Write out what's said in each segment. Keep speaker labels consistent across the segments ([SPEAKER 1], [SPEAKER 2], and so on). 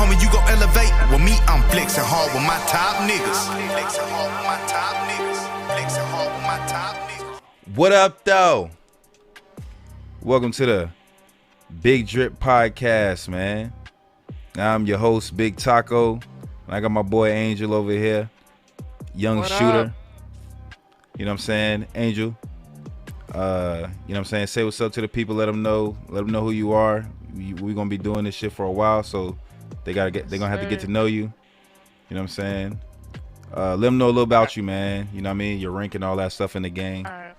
[SPEAKER 1] told me you gon' elevate. With me, I'm flexing hard with my top niggas. Flexing hard with my top niggas. Flexing hard with my top niggas.
[SPEAKER 2] What up, though? Welcome to the Big Drip Podcast, man. I'm your host, Big Taco. And I got my boy Angel over here. Young
[SPEAKER 3] what
[SPEAKER 2] shooter.
[SPEAKER 3] Up?
[SPEAKER 2] You know what I'm saying? Angel. You know what I'm saying? Say what's up to the people. Let them know who you are. We're gonna be doing this shit for a while, so they're gonna have to get to know you. You know what I'm saying? Let them know a little about you, man. You know what I mean? Your rank and all that stuff in the game.
[SPEAKER 3] All right.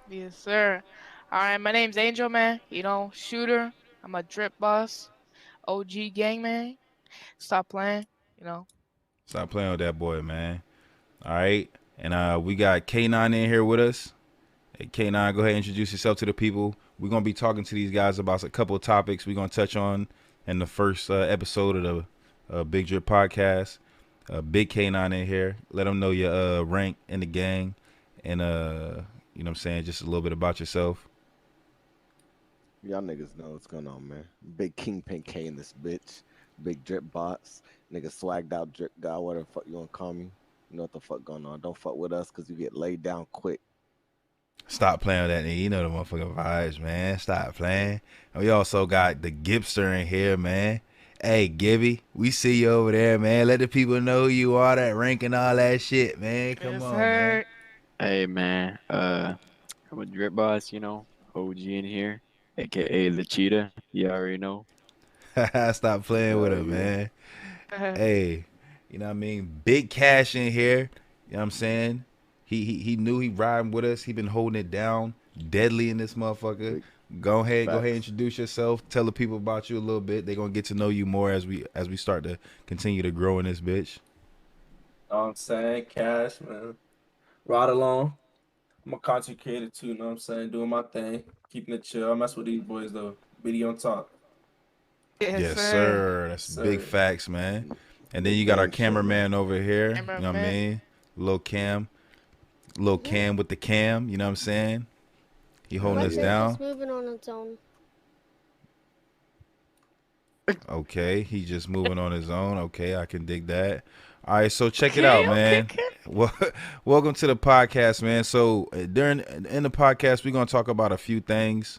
[SPEAKER 3] Yes, sir. All right, my name's Angel, man. You know, shooter. I'm a drip boss. OG gang, man. Stop playing, you know.
[SPEAKER 2] Stop playing with that boy, man. All right. And we got K9 in here with us. Hey, K9, go ahead and introduce yourself to the people. We're going to be talking to these guys about a couple of topics we're going to touch on in the first episode of the Big Drip Podcast. Big K9 in here. Let them know your rank in the gang. And, you know what I'm saying, just a little bit about yourself.
[SPEAKER 4] Y'all niggas know what's going on, man. Big Kingpin K in this bitch. Big Drip Bots. Nigga swagged out drip guy, whatever the fuck you want to call me. You know what the fuck going on. Don't fuck with us because you get laid down quick.
[SPEAKER 2] Stop playing with that nigga. You know the motherfucking vibes, man. Stop playing. And we also got the Gipster in here, man. Hey, Gibby, we see you over there, man. Let the people know who you are, that rank and all that shit, man. Come
[SPEAKER 3] Yes,
[SPEAKER 2] on,
[SPEAKER 3] sir.
[SPEAKER 5] Hey man, I'm a drip boss, you know, OG in here, aka the cheetah. You already know.
[SPEAKER 2] man. Stop playing with him, man. Hey, you know what I mean? Big Cash in here. You know what I'm saying? He knew he riding with us. He been holding it down. Deadly in this motherfucker. Go ahead, introduce yourself. Tell the people about you a little bit. They're gonna get to know you more as we start to continue to grow in this bitch.
[SPEAKER 6] Know what I'm saying? Cash, man. Ride along. I'm a content creator too, you know what I'm saying? Doing my thing. Keeping it chill. I mess with these boys though. Biddy on top.
[SPEAKER 2] Yes, sir. That's
[SPEAKER 6] Sir.
[SPEAKER 2] big facts, man. And then you got our cameraman over here. You know what I mean? Lil Cam with the cam. You know what I'm saying? He holding us down.
[SPEAKER 7] It's moving on its own.
[SPEAKER 2] Okay, he just moving on his own. Okay, I can dig that. All right, so check it out, man. Well, welcome to the podcast, man. So in the podcast, we're gonna talk about a few things.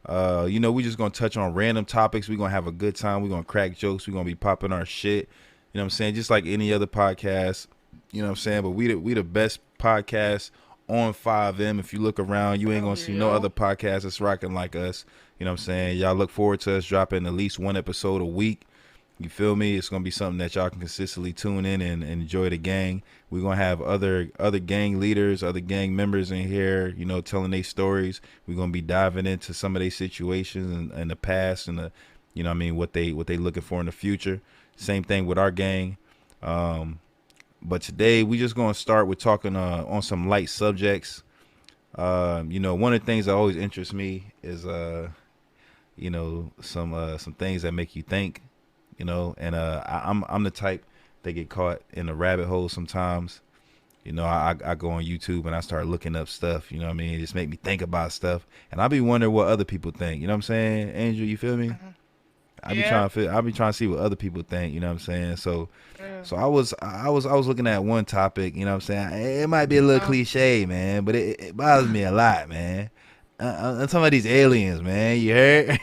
[SPEAKER 2] You know, we just gonna touch on random topics. We're gonna have a good time. We're gonna crack jokes. We're gonna be popping our shit. You know what I'm saying? Just like any other podcast. You know what I'm saying? But we the best podcast on 5M. If you look around, you ain't gonna see no other podcast that's rocking like us. You know what I'm saying? Y'all look forward to us dropping at least one episode a week. You feel me? It's gonna be something that y'all can consistently tune in and enjoy the gang. We're gonna have other gang leaders, other gang members in here, you know, telling their stories. We're gonna be diving into some of their situations and the past and the, you know what I mean, what they looking for in the future. Same thing with our gang. But today we just gonna start with talking on some light subjects. You know, one of the things that always interests me is you know, some things that make you think. You know, and I'm the type that get caught in a rabbit hole sometimes. You know, I go on YouTube and I start looking up stuff. You know what I mean? It just make me think about stuff, and I be wondering what other people think. You know what I'm saying, Angel? You feel me? I be trying to see what other people think. You know what I'm saying? So I was looking at one topic. You know what I'm saying? It might be a little cliche, man, but it bothers me a lot, man. I'm talking about these aliens, man. You heard?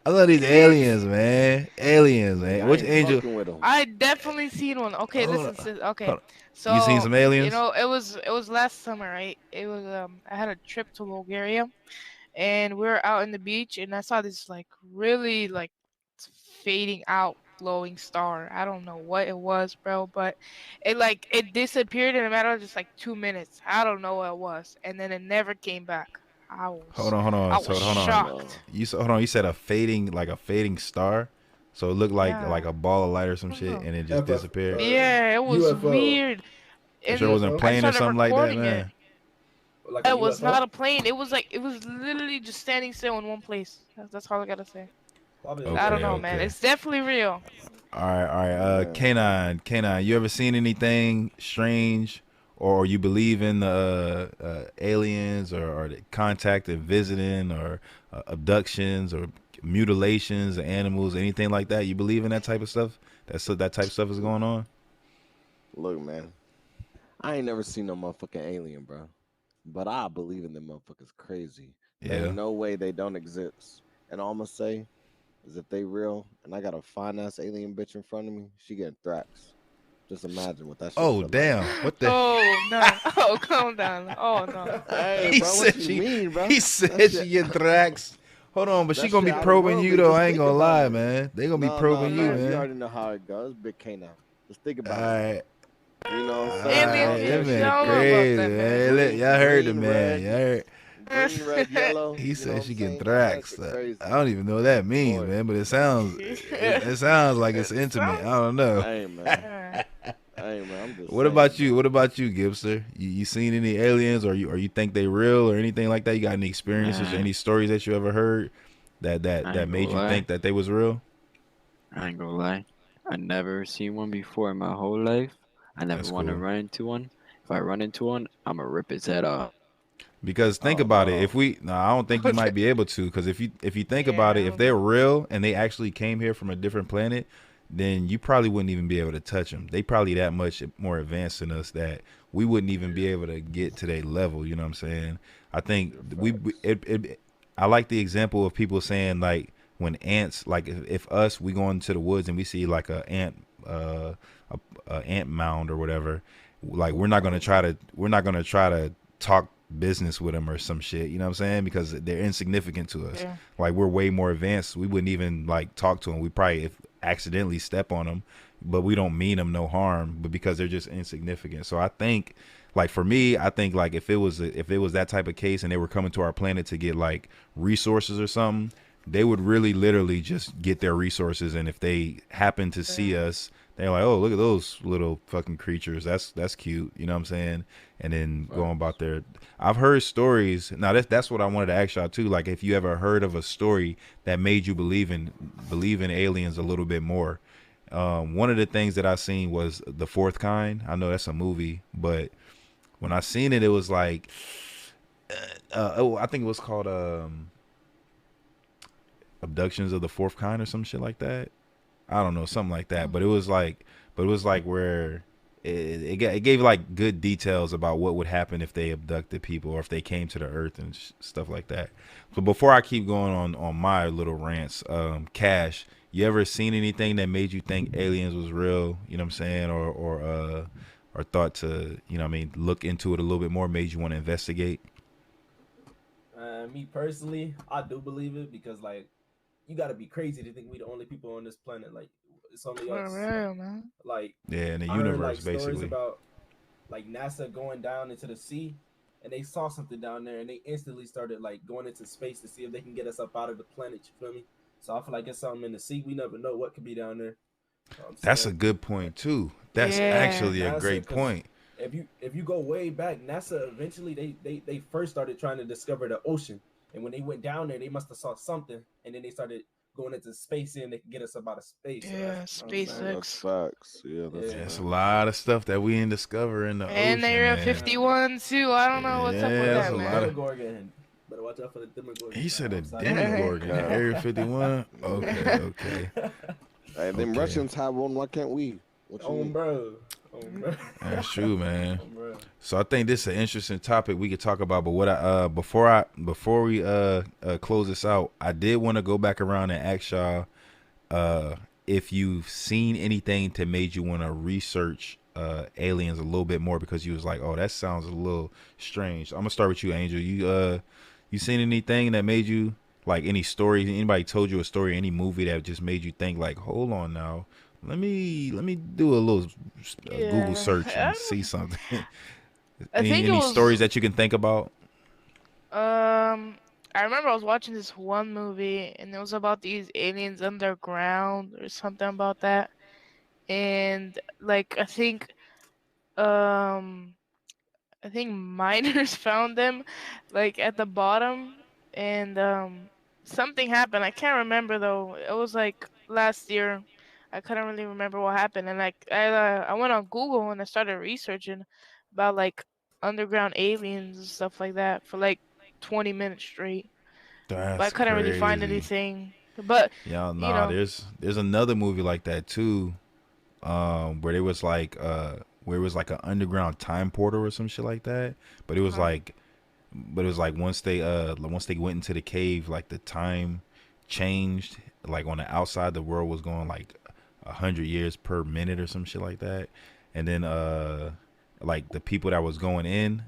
[SPEAKER 2] I love these aliens, man. Aliens, man. Which Angel?
[SPEAKER 3] I definitely seen one. Okay, listen. Okay, so
[SPEAKER 2] you seen some aliens?
[SPEAKER 3] You know, it was last summer, right? It was I had a trip to Bulgaria, and we were out in the beach, and I saw this like really like fading out glowing star. I don't know what it was, bro, but it disappeared in a matter of just like 2 minutes. I don't know what it was, and then it never came back.
[SPEAKER 2] Hold on.
[SPEAKER 3] I was shocked.
[SPEAKER 2] You said a fading star, so it looked like a ball of light or some shit, and it just disappeared.
[SPEAKER 3] Yeah, it was weird.
[SPEAKER 2] It sure wasn't a plane or something like that, man.
[SPEAKER 3] It was not a plane. It was literally just standing still in one place. That's all I gotta say.
[SPEAKER 2] Okay,
[SPEAKER 3] I don't know, man. It's definitely real.
[SPEAKER 2] All right. K9, you ever seen anything strange, or you believe in the aliens or the contact and visiting or abductions or mutilations of animals, anything like that? You believe in that type of stuff? that type of stuff is going on.
[SPEAKER 4] Look, man, I ain't never seen no motherfucking alien, bro. But I believe in them motherfuckers crazy. There
[SPEAKER 2] Yeah.
[SPEAKER 4] ain't no way they don't exist. And all I'm gonna say is if they real and I got a fine ass alien bitch in front of me, she getting thrax. Just imagine what that shit
[SPEAKER 2] Oh
[SPEAKER 4] feel like.
[SPEAKER 2] damn! What the?
[SPEAKER 3] Oh no! Oh, calm down. Oh no!
[SPEAKER 4] Hey,
[SPEAKER 2] He
[SPEAKER 4] bro,
[SPEAKER 2] said
[SPEAKER 4] what you
[SPEAKER 2] she.
[SPEAKER 4] mean, bro?
[SPEAKER 2] He said
[SPEAKER 4] That
[SPEAKER 2] she
[SPEAKER 4] shit,
[SPEAKER 2] get thrax. Hold on, but she
[SPEAKER 4] that
[SPEAKER 2] gonna
[SPEAKER 4] shit
[SPEAKER 2] be
[SPEAKER 4] out of
[SPEAKER 2] probing you
[SPEAKER 4] worldly.
[SPEAKER 2] though.
[SPEAKER 4] Just
[SPEAKER 2] I ain't
[SPEAKER 4] think
[SPEAKER 2] gonna
[SPEAKER 4] about
[SPEAKER 2] lie,
[SPEAKER 4] it.
[SPEAKER 2] man. They gonna be
[SPEAKER 4] No, no,
[SPEAKER 2] probing you,
[SPEAKER 4] no.
[SPEAKER 3] Yeah.
[SPEAKER 4] You
[SPEAKER 2] man.
[SPEAKER 4] already know how it goes. Big K now. Just think
[SPEAKER 2] All
[SPEAKER 4] about it.
[SPEAKER 2] right.
[SPEAKER 4] You know what I'm saying? I
[SPEAKER 3] Alien
[SPEAKER 4] don't
[SPEAKER 2] That
[SPEAKER 4] care
[SPEAKER 3] bitch.
[SPEAKER 2] man
[SPEAKER 4] shit
[SPEAKER 3] I don't know
[SPEAKER 4] for
[SPEAKER 3] about
[SPEAKER 2] crazy,
[SPEAKER 3] that,
[SPEAKER 2] man.
[SPEAKER 3] man.
[SPEAKER 2] Y'all heard the
[SPEAKER 4] green,
[SPEAKER 2] man.
[SPEAKER 4] red,
[SPEAKER 2] Y'all heard.
[SPEAKER 4] red, yellow.
[SPEAKER 2] He
[SPEAKER 4] You know
[SPEAKER 2] said
[SPEAKER 4] what I'm
[SPEAKER 2] she getting
[SPEAKER 4] saying? All that
[SPEAKER 2] thraxed.
[SPEAKER 4] shit crazy.
[SPEAKER 2] I don't even know what that means,
[SPEAKER 4] Boy,
[SPEAKER 2] man. But it sounds it sounds like it's intimate. I don't know.
[SPEAKER 4] hey man,
[SPEAKER 3] Alright.
[SPEAKER 4] hey man, I'm just
[SPEAKER 2] What
[SPEAKER 4] saying,
[SPEAKER 2] about you?
[SPEAKER 4] bro.
[SPEAKER 2] What about you, Gibster? You seen any aliens, or you think they real, or anything like that? You got any experiences, or
[SPEAKER 5] Man,
[SPEAKER 2] any stories that you ever heard
[SPEAKER 5] I
[SPEAKER 2] that
[SPEAKER 5] ain't gonna
[SPEAKER 2] made you
[SPEAKER 5] lie.
[SPEAKER 2] think that they was real?
[SPEAKER 5] I ain't gonna lie. I never seen one before in my whole life. I never
[SPEAKER 2] That's
[SPEAKER 5] want to
[SPEAKER 2] cool.
[SPEAKER 5] run into one. If I run into one, I'ma rip its head off.
[SPEAKER 2] Because think
[SPEAKER 4] Oh
[SPEAKER 2] about it.
[SPEAKER 4] no,
[SPEAKER 2] If we, no, I don't think you might be able to. Because if you think about
[SPEAKER 3] Yeah,
[SPEAKER 2] it,
[SPEAKER 3] I
[SPEAKER 2] if
[SPEAKER 3] don't know.
[SPEAKER 2] they're real and they actually came here from a different planet, then you probably wouldn't even be able to touch them. They probably that much more advanced than us that we wouldn't even be able to get to their level. You know what I'm saying? I think
[SPEAKER 4] your
[SPEAKER 2] we
[SPEAKER 4] facts.
[SPEAKER 2] I like the example of people saying like when ants, like if us we go into the woods and we see like a ant mound or whatever, like
[SPEAKER 4] Poop mound.
[SPEAKER 2] we're not gonna try to talk business with them or some shit. You know what I'm saying? Because they're insignificant to us.
[SPEAKER 3] Yeah.
[SPEAKER 2] Like we're way more advanced. We wouldn't even like talk to them. We probably if accidentally step on them, but we don't mean them no harm. But because they're just insignificant. So I think, like for me, I think like if it was that type of case and they were coming to our planet to get like resources or something, they would really literally just get their resources. And if they happen to see
[SPEAKER 3] Yeah.
[SPEAKER 2] us, they're like, oh, look at those little fucking creatures. That's cute. You know what I'm saying? And then going about
[SPEAKER 4] Facts.
[SPEAKER 2] their. I've heard stories. Now that's what I wanted to ask y'all too. Like if you ever heard of a story that made you believe in aliens a little bit more. One of the things that I seen was The Fourth Kind. I know that's a movie, but when I seen it, it was like, I think it was called Abductions of the Fourth Kind or some shit like that. I don't know, something like that. But it was like where it gave like good details about what would happen if they abducted people or if they came to the earth and stuff like that. So before I keep going on my little rants, Cash, you ever seen anything that made you think aliens was real? You know what I'm saying, or thought to, you know what I mean, look into it a little bit more, made you want to investigate?
[SPEAKER 6] Me personally, I do believe it because like you got to be crazy to think we the only people on this planet. Like it's only
[SPEAKER 3] For
[SPEAKER 6] us. Like
[SPEAKER 3] real, man.
[SPEAKER 6] like
[SPEAKER 2] Yeah, in the
[SPEAKER 6] I heard
[SPEAKER 2] universe,
[SPEAKER 6] like stories
[SPEAKER 2] basically.
[SPEAKER 6] about like NASA going down into the sea and they saw something down there and they instantly started like going into space to see if they can get us up out of the planet. You feel me? So I feel like it's something in the sea. We never know what could be down there. You know what I'm
[SPEAKER 2] That's a
[SPEAKER 6] saying?
[SPEAKER 2] good point too. That's
[SPEAKER 3] Yeah.
[SPEAKER 2] actually a
[SPEAKER 6] NASA,
[SPEAKER 2] great
[SPEAKER 6] because
[SPEAKER 2] point.
[SPEAKER 6] if you go way back, NASA eventually they first started trying to discover the ocean, and when they went down there, they must have saw something, and then they started going into space and they could get us up out of space. So that's
[SPEAKER 3] Yeah.
[SPEAKER 6] what I'm saying.
[SPEAKER 4] That's
[SPEAKER 3] SpaceX.
[SPEAKER 4] facts. Yeah, that's
[SPEAKER 6] Yeah,
[SPEAKER 2] There's a
[SPEAKER 4] facts.
[SPEAKER 2] lot of stuff that we didn't discover in the
[SPEAKER 3] And
[SPEAKER 2] ocean,
[SPEAKER 3] Area
[SPEAKER 2] man.
[SPEAKER 6] yeah.
[SPEAKER 3] 51 too. I don't know what's up with
[SPEAKER 2] Yeah,
[SPEAKER 6] That's
[SPEAKER 2] there's
[SPEAKER 3] that,
[SPEAKER 2] a
[SPEAKER 6] a
[SPEAKER 2] lot of.
[SPEAKER 3] man.
[SPEAKER 6] Demogorgon. Better watch out for the Demogorgon.
[SPEAKER 2] He said a
[SPEAKER 6] Outside of
[SPEAKER 4] No
[SPEAKER 2] Demogorgon,
[SPEAKER 4] cap.
[SPEAKER 2] Area 51.
[SPEAKER 4] No
[SPEAKER 2] Okay,
[SPEAKER 4] cap.
[SPEAKER 2] okay,
[SPEAKER 4] Hey, them
[SPEAKER 2] okay.
[SPEAKER 4] Russians have one. Why can't we? What you
[SPEAKER 6] on
[SPEAKER 4] mean?
[SPEAKER 6] bro, on bro,
[SPEAKER 2] That's true, man.
[SPEAKER 6] on bro.
[SPEAKER 2] So I think this is an interesting topic we could talk about. But what I before we close this out, I did want to go back around and ask y'all uh if you've seen anything that made you want to research aliens a little bit more because you was like, oh, that sounds a little strange. I'm gonna start with you, Angel. You seen anything that made you like any story? Anybody told you a story, any movie that just made you think like, hold on now, let me do a little Google
[SPEAKER 3] Yeah.
[SPEAKER 2] search and see something.
[SPEAKER 3] I think it
[SPEAKER 2] Any stories
[SPEAKER 3] was
[SPEAKER 2] that you can think about?
[SPEAKER 3] I remember I was watching this one movie and it was about these aliens underground or something about that. And like um I think miners found them like at the bottom and something happened. I can't remember though. It was like last year. I couldn't really remember what happened and like I went on Google and I started researching about like underground aliens and stuff like that for like 20 minutes straight. But I
[SPEAKER 2] That's
[SPEAKER 3] couldn't really find
[SPEAKER 2] crazy.
[SPEAKER 3] anything. But
[SPEAKER 2] Yeah,
[SPEAKER 3] you
[SPEAKER 2] nah,
[SPEAKER 3] know,
[SPEAKER 2] there's another movie like that too. where there was like where it was like an underground time portal or some shit like that. But it was like once they went into the cave, like the time changed. Like on the outside, the world was going like 100 years per minute or some shit like that. And then like the people that was going in,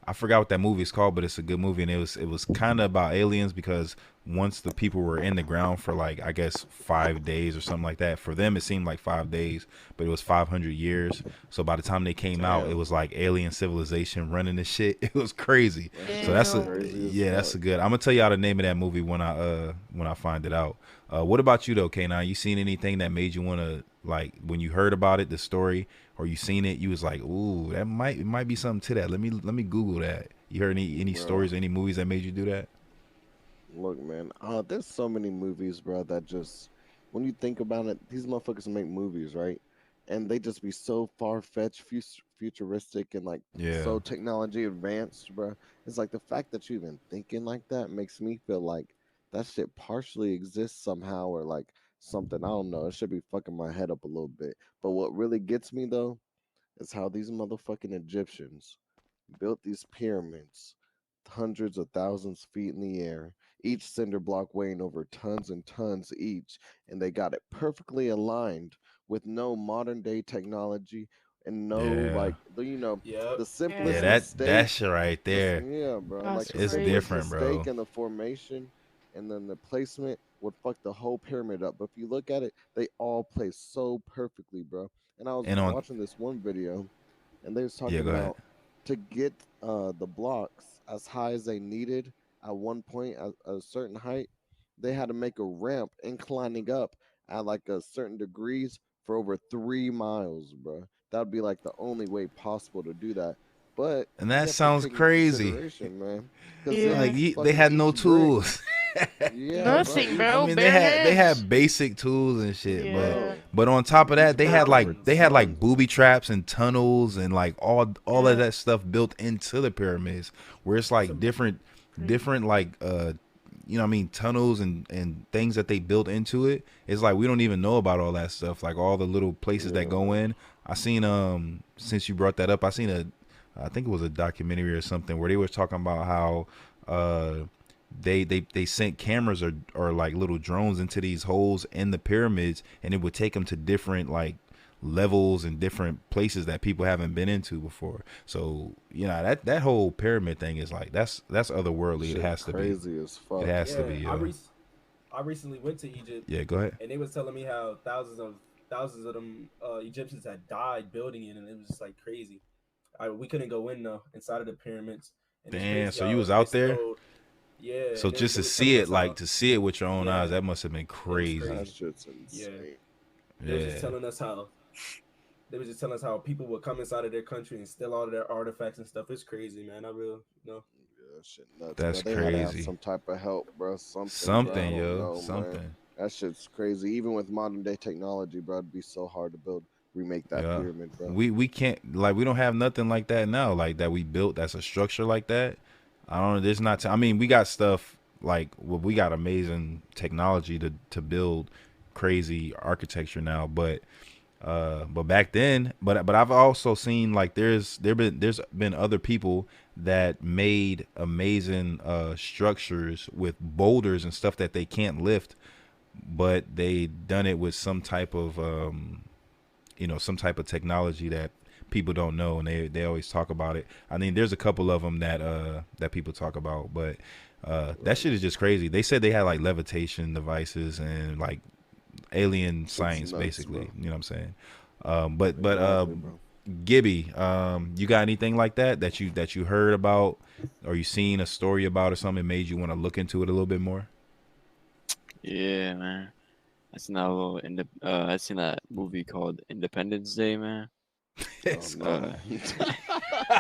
[SPEAKER 2] I forgot what that movie is called, but it's a good movie, and it was kind of about aliens because once the people were in the ground for like I guess 5 days or something like that. For them, it seemed like 5 days, but it was 500 years. So by the time they came out, it was like alien civilization running the shit. It was crazy. So that's that's a good. I'm gonna tell y'all the name of that movie when I find it out. What about you though, K9? You seen anything that made you want to, like, when you heard about it, the story, or you seen it, you was like, ooh, it might be something to that. Let me Google that. You heard any stories, any movies that made you do that?
[SPEAKER 4] Look, man, there's so many movies, bro, that just, when you think about it, these motherfuckers make movies, right? And they just be so far-fetched, futuristic, and like so technology advanced, bro. It's like the fact that you even thinking like that makes me feel like that shit partially exists somehow, or like something. I don't know. It should be fucking my head up a little bit. But what really gets me though is how these motherfucking Egyptians built these pyramids hundreds of thousands of feet in the air, each cinder block weighing over tons and tons each, and they got it perfectly aligned with no modern day technology and no like
[SPEAKER 6] Yep.
[SPEAKER 4] the
[SPEAKER 2] Yeah,
[SPEAKER 4] simplest
[SPEAKER 2] that
[SPEAKER 4] mistake.
[SPEAKER 2] shit right there.
[SPEAKER 4] Yeah, bro.
[SPEAKER 3] That's
[SPEAKER 4] Like the
[SPEAKER 2] It's
[SPEAKER 3] crazy.
[SPEAKER 4] simplest
[SPEAKER 2] different,
[SPEAKER 4] mistake
[SPEAKER 2] bro.
[SPEAKER 4] in the formation and then the placement would fuck the whole pyramid up. But if you look at it, they all place so perfectly, bro. And I was
[SPEAKER 2] And on,
[SPEAKER 4] watching this one video and they was
[SPEAKER 2] yeah,
[SPEAKER 4] talking
[SPEAKER 2] go ahead.
[SPEAKER 4] about to get the blocks as high as they needed at one point at a certain height, they had to make a ramp inclining up at like a certain degrees for over 3 miles, bro. That would be like the only way possible to do that. But
[SPEAKER 2] And
[SPEAKER 4] you
[SPEAKER 2] that
[SPEAKER 4] have to
[SPEAKER 2] sounds
[SPEAKER 4] take into
[SPEAKER 2] crazy.
[SPEAKER 4] consideration, man, because
[SPEAKER 2] Like
[SPEAKER 3] Yeah.
[SPEAKER 2] they had no tools.
[SPEAKER 4] yeah, bro,
[SPEAKER 3] Nothing,
[SPEAKER 2] I
[SPEAKER 3] bro.
[SPEAKER 2] mean,
[SPEAKER 3] Bare
[SPEAKER 2] they
[SPEAKER 3] hands.
[SPEAKER 2] had basic tools and shit,
[SPEAKER 3] Yeah.
[SPEAKER 2] but on top of that,
[SPEAKER 4] these
[SPEAKER 2] they had
[SPEAKER 4] pyramids,
[SPEAKER 2] like
[SPEAKER 4] man.
[SPEAKER 2] booby traps and tunnels and like all of
[SPEAKER 3] Yeah.
[SPEAKER 2] that stuff built into the pyramids, where it's like different like you know what I mean, tunnels and things that they built into it. It's like we don't even know about all that stuff, like all the little places that
[SPEAKER 4] Yeah,
[SPEAKER 2] go
[SPEAKER 4] man.
[SPEAKER 2] in. I seen since you brought that up, I seen I think it was a documentary or something where they were talking about how they sent cameras or like little drones into these holes in the pyramids, and it would take them to different like levels and different places that people haven't been into before. So that whole pyramid thing is like that's otherworldly. It
[SPEAKER 4] Shit
[SPEAKER 2] has to be.
[SPEAKER 4] crazy as
[SPEAKER 2] It
[SPEAKER 4] fuck.
[SPEAKER 2] has to
[SPEAKER 6] Yeah,
[SPEAKER 2] be. Yo.
[SPEAKER 6] I recently went to Egypt,
[SPEAKER 2] Yeah, go ahead.
[SPEAKER 6] and they was telling me how thousands of them Egyptians had died building it, and it was just like crazy. We couldn't go in though inside of the pyramids, and it's
[SPEAKER 2] Damn.
[SPEAKER 6] crazy
[SPEAKER 2] So you
[SPEAKER 6] how
[SPEAKER 2] was
[SPEAKER 6] they
[SPEAKER 2] out there.
[SPEAKER 6] still, yeah.
[SPEAKER 2] So
[SPEAKER 6] And
[SPEAKER 2] just
[SPEAKER 6] they
[SPEAKER 2] to
[SPEAKER 6] was
[SPEAKER 2] see
[SPEAKER 6] telling
[SPEAKER 2] it,
[SPEAKER 6] us how,
[SPEAKER 2] like to see it with your own eyes,
[SPEAKER 6] yeah,
[SPEAKER 2] that must have been
[SPEAKER 6] it was
[SPEAKER 2] crazy.
[SPEAKER 4] That
[SPEAKER 6] crazy.
[SPEAKER 4] shit's
[SPEAKER 6] Yeah,
[SPEAKER 4] insane.
[SPEAKER 6] they was just
[SPEAKER 2] Yeah.
[SPEAKER 6] telling us how they was just telling us how people would come inside of their country and steal all of their artifacts and stuff. It's crazy, man. I really,
[SPEAKER 4] Yeah, that shit nuts, bro.
[SPEAKER 2] That's
[SPEAKER 4] They had to have
[SPEAKER 2] crazy.
[SPEAKER 4] some type of help, bro. Something, bro. I
[SPEAKER 2] Something,
[SPEAKER 4] don't
[SPEAKER 2] yo.
[SPEAKER 4] know, man.
[SPEAKER 2] Something.
[SPEAKER 4] That shit's crazy. Even with modern day technology, bro, it'd be so hard to remake that
[SPEAKER 2] Yeah.
[SPEAKER 4] pyramid, bro.
[SPEAKER 2] We can't, like, we don't have nothing like that now, like that we built that's a structure like that. I don't know. There's not. I mean, we got stuff like, well, we got amazing technology to build crazy architecture now, but back then, but I've also seen like there's been other people that made amazing structures with boulders and stuff that they can't lift, but they done it with some type of some type of technology that people don't know, and they always talk about it. I mean, there's a couple of them that people talk about, but that shit is just crazy. They said they had like levitation devices and like alien
[SPEAKER 4] Shit's
[SPEAKER 2] science,
[SPEAKER 4] nuts,
[SPEAKER 2] basically.
[SPEAKER 4] bro.
[SPEAKER 2] You know what I'm saying? But
[SPEAKER 4] Exactly, bro.
[SPEAKER 2] Gibby, you got anything like that you heard about, or you seen a story about, or something made you want to look into it a little bit more?
[SPEAKER 5] Yeah, man. I seen that movie called Independence Day, man.
[SPEAKER 4] Oh no.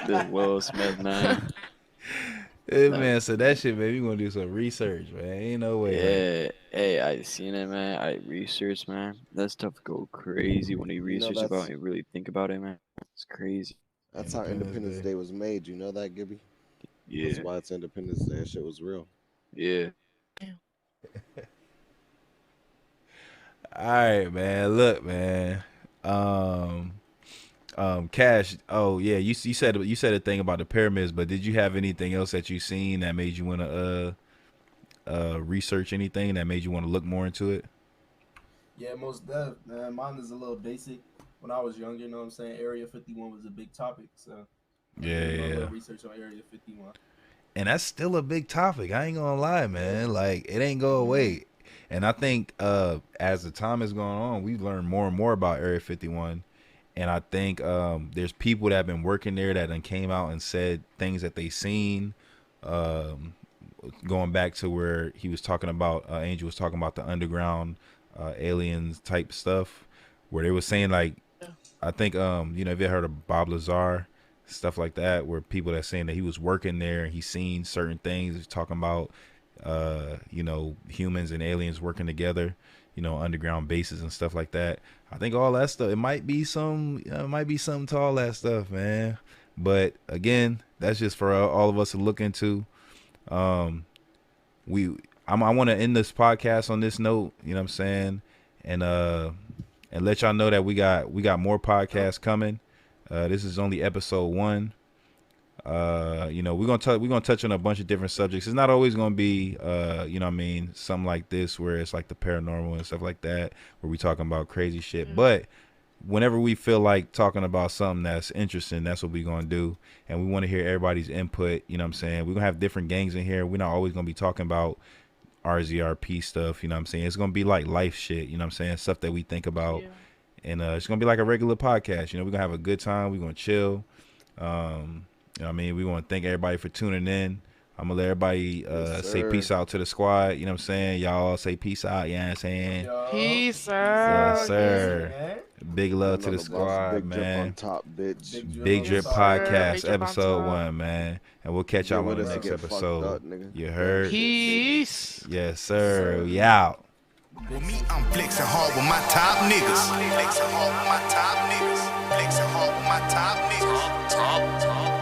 [SPEAKER 5] The Will Smith, man.
[SPEAKER 2] Hey,
[SPEAKER 5] That,
[SPEAKER 2] man, so that shit, man, you gonna do some research, man. Ain't no way.
[SPEAKER 5] yeah. Hey, I seen it, man. I researched, man. That stuff go crazy when you
[SPEAKER 4] You know
[SPEAKER 5] research about
[SPEAKER 4] that's
[SPEAKER 5] it and really think about it, man. It's crazy.
[SPEAKER 2] Like,
[SPEAKER 4] that's how
[SPEAKER 2] Independence
[SPEAKER 4] Independence
[SPEAKER 2] Day.
[SPEAKER 4] Day was made. You know that, Gibby? That's
[SPEAKER 5] Yeah.
[SPEAKER 4] why it's Independence Day. That shit was real.
[SPEAKER 5] Yeah.
[SPEAKER 2] All right, man. Look, man. Cash. Oh yeah, you said a thing about the pyramids, but did you have anything else that you seen that made you want to research anything that made you want to look more into it?
[SPEAKER 6] Yeah, most def, man. Mine is a little basic. When I was younger, you know what I'm saying? Area 51 was a big topic, so I did my
[SPEAKER 2] Yeah.
[SPEAKER 6] little research on Area 51.
[SPEAKER 2] And that's still a big topic. I ain't gonna lie, man. Like it ain't go away. And I think as the time is going on, we've learned more and more about Area 51. And I think there's people that have been working there that then came out and said things that they seen. Going back to where he was talking about, Angel was talking about the underground aliens type stuff, where they were saying like, I think you know, if you heard of Bob Lazar, stuff like that, where people that saying that he was working there and he seen certain things. He's talking about you know, humans and aliens working together, you know, underground bases and stuff like that. I think all that stuff, it might be something to all that stuff, man. But again, that's just for all of us to look into. I want to end this podcast on this note, you know what I'm saying, and let y'all know that we got more podcasts coming. This is only episode 1. You know, we're gonna touch on a bunch of different subjects. It's not always gonna be you know what I mean, something like this where it's like the paranormal and stuff like that, where we talking about crazy shit. But whenever we feel like talking about something that's interesting, that's what we're gonna do. And we want to hear everybody's input, you know what I'm saying? We're gonna have different gangs in here. We're not always gonna be talking about RZRP stuff, you know what I'm saying? It's gonna be like life shit, you know what I'm saying? Stuff that we think about. And it's gonna be like a regular podcast. You know, we're gonna have a good time, we're gonna chill. You know what I mean? We want to thank everybody for tuning in. I'm going to let everybody say peace out to the squad. You know what I'm saying? Y'all say peace out. You know what I'm saying?
[SPEAKER 3] Peace out.
[SPEAKER 2] Yes, sir. Big love to the squad,
[SPEAKER 4] Big Drip
[SPEAKER 2] man.
[SPEAKER 4] on top, bitch.
[SPEAKER 2] Big Drip
[SPEAKER 3] Yes, sir.
[SPEAKER 2] Podcast,
[SPEAKER 3] Big Drip on
[SPEAKER 2] episode
[SPEAKER 3] top.
[SPEAKER 2] 1, man. And we'll catch y'all on the next episode. You heard?
[SPEAKER 3] Peace.
[SPEAKER 2] Yes, sir. We out.
[SPEAKER 1] With me, I'm flexing hard with my top niggas. Flexing hard with my top niggas. Flexing hard with my top niggas.